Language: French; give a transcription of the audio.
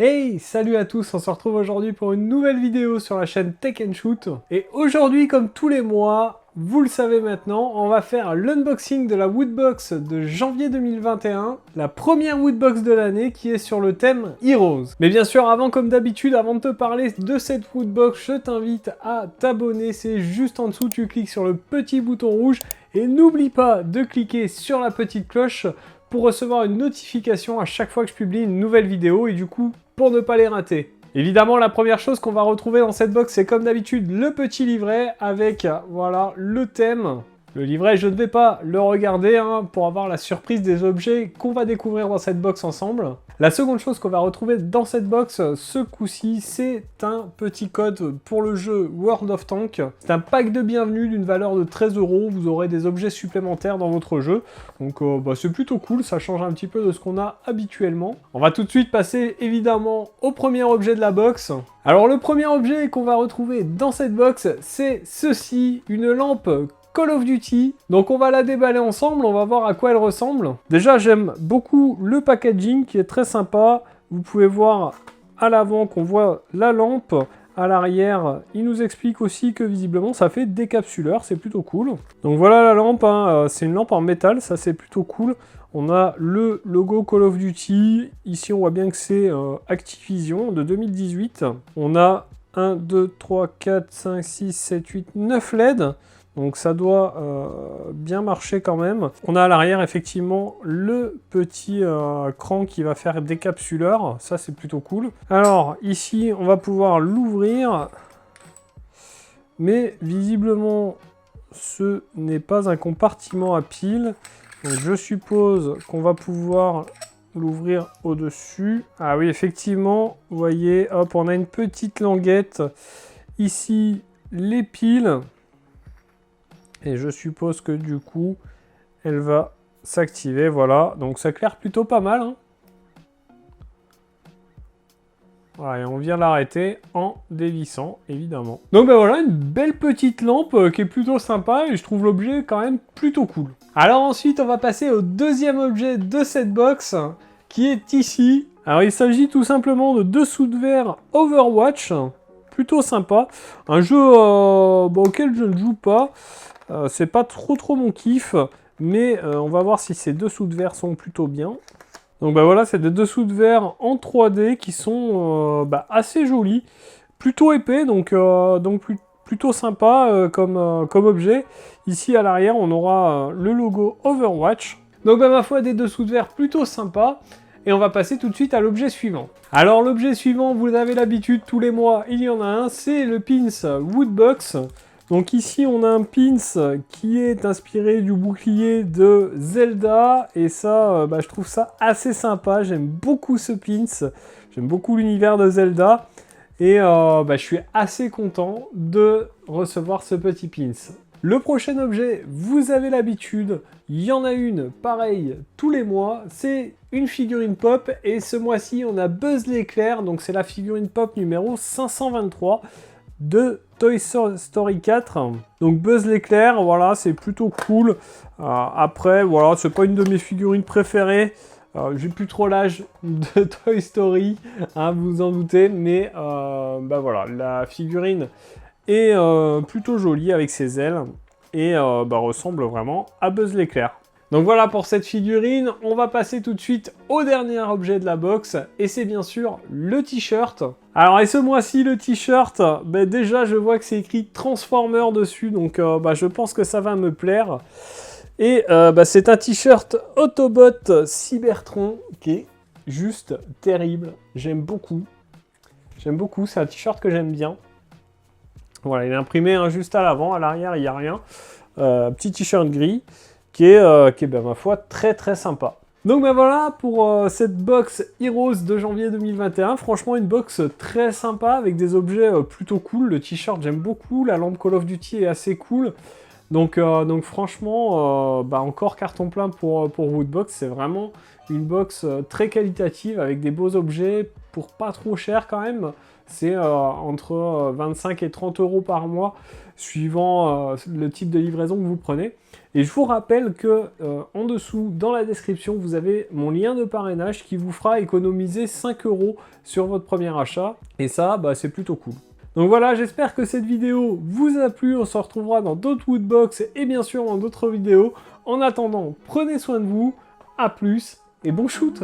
Hey, salut à tous, on se retrouve aujourd'hui pour une nouvelle vidéo sur la chaîne Tech & Shoot. Et aujourd'hui, comme tous les mois, vous le savez maintenant, on va faire l'unboxing de la Woodbox de janvier 2021, la première Woodbox de l'année qui est sur le thème Heroes. Mais bien sûr, comme d'habitude, avant de te parler de cette Woodbox, je t'invite à t'abonner, c'est juste en dessous, tu cliques sur le petit bouton rouge et n'oublie pas de cliquer sur la petite cloche pour recevoir une notification à chaque fois que je publie une nouvelle vidéo et du coup, pour ne pas les rater. Évidemment, la première chose qu'on va retrouver dans cette box, c'est comme d'habitude le petit livret avec, voilà, le thème. Le livret, je ne vais pas le regarder pour avoir la surprise des objets qu'on va découvrir dans cette box ensemble. La seconde chose qu'on va retrouver dans cette box, ce coup-ci, c'est un petit code pour le jeu World of Tanks. C'est un pack de bienvenue d'une valeur de 13 €. Vous aurez des objets supplémentaires dans votre jeu. Donc c'est plutôt cool, ça change un petit peu de ce qu'on a habituellement. On va tout de suite passer évidemment au premier objet de la box. Alors le premier objet qu'on va retrouver dans cette box, c'est ceci, une lampe Call of Duty. Donc on va la déballer ensemble, on va voir à quoi elle ressemble. Déjà j'aime beaucoup le packaging qui est très sympa. Vous pouvez voir à l'avant qu'on voit la lampe. À l'arrière, il nous explique aussi que visiblement ça fait décapsuleur, c'est plutôt cool. Donc voilà la lampe, c'est une lampe en métal, ça c'est plutôt cool. On a le logo Call of Duty, ici on voit bien que c'est Activision de 2018. On a 1, 2, 3, 4, 5, 6, 7, 8, 9 LED. Donc ça doit bien marcher quand même. On a à l'arrière effectivement le petit cran qui va faire décapsuleur. Ça c'est plutôt cool. Alors ici on va pouvoir l'ouvrir. Mais visiblement ce n'est pas un compartiment à pile. Donc je suppose qu'on va pouvoir l'ouvrir au-dessus. Ah oui effectivement, vous voyez, hop, on a une petite languette. Ici les piles. Et je suppose que du coup, elle va s'activer, voilà. Donc ça claire plutôt pas mal. Voilà, et on vient l'arrêter en dévissant, évidemment. Donc ben voilà, une belle petite lampe qui est plutôt sympa et je trouve l'objet quand même plutôt cool. Alors ensuite, on va passer au deuxième objet de cette box, qui est ici. Alors il s'agit tout simplement de 2 sous de verre Overwatch, plutôt sympa. Un jeu auquel je ne joue pas. C'est pas trop mon kiff, mais on va voir si ces dessous de verre sont plutôt bien. Donc bah voilà, c'est des dessous de verre en 3D qui sont assez jolis, plutôt épais, donc plutôt sympa comme objet. Ici à l'arrière, on aura le logo Overwatch. Donc ma foi, des dessous de verre plutôt sympas. Et on va passer tout de suite à l'objet suivant. Alors l'objet suivant, vous avez l'habitude, tous les mois, il y en a un, c'est le pins Woodbox. Donc ici on a un pins qui est inspiré du bouclier de Zelda et ça je trouve ça assez sympa, j'aime beaucoup ce pins, j'aime beaucoup l'univers de Zelda et je suis assez content de recevoir ce petit pins. Le prochain objet, vous avez l'habitude, il y en a une pareille tous les mois, c'est une figurine pop et ce mois-ci on a Buzz l'éclair, donc c'est la figurine pop numéro 523 de Toy Story 4. Donc Buzz l'éclair, voilà, c'est plutôt cool. Après, voilà, c'est pas une de mes figurines préférées. J'ai plus trop l'âge de Toy Story, vous vous en doutez, mais voilà, la figurine est plutôt jolie avec ses ailes et ressemble vraiment à Buzz l'éclair. Donc voilà pour cette figurine, on va passer tout de suite au dernier objet de la box, et c'est bien sûr le t-shirt. Alors et ce mois-ci le t-shirt, déjà je vois que c'est écrit Transformer dessus, donc je pense que ça va me plaire. Et c'est un t-shirt Autobot Cybertron qui est juste terrible, j'aime beaucoup. J'aime beaucoup, c'est un t-shirt que j'aime bien. Voilà, il est imprimé juste à l'avant, à l'arrière il n'y a rien. Petit t-shirt gris. Qui est ma foi très sympa. Donc voilà pour cette box Heroes de janvier 2021, franchement une box très sympa avec des objets plutôt cool, le t-shirt j'aime beaucoup, la lampe Call of Duty est assez cool, Donc franchement, encore carton plein pour Woodbox. C'est vraiment une box très qualitative avec des beaux objets pour pas trop cher quand même. C'est entre 25 et 30 euros par mois, suivant le type de livraison que vous prenez. Et je vous rappelle que en dessous, dans la description, vous avez mon lien de parrainage qui vous fera économiser 5 euros sur votre premier achat. Et ça, c'est plutôt cool. Donc voilà, j'espère que cette vidéo vous a plu. On se retrouvera dans d'autres Woodbox et bien sûr dans d'autres vidéos. En attendant, prenez soin de vous. À plus et bon shoot!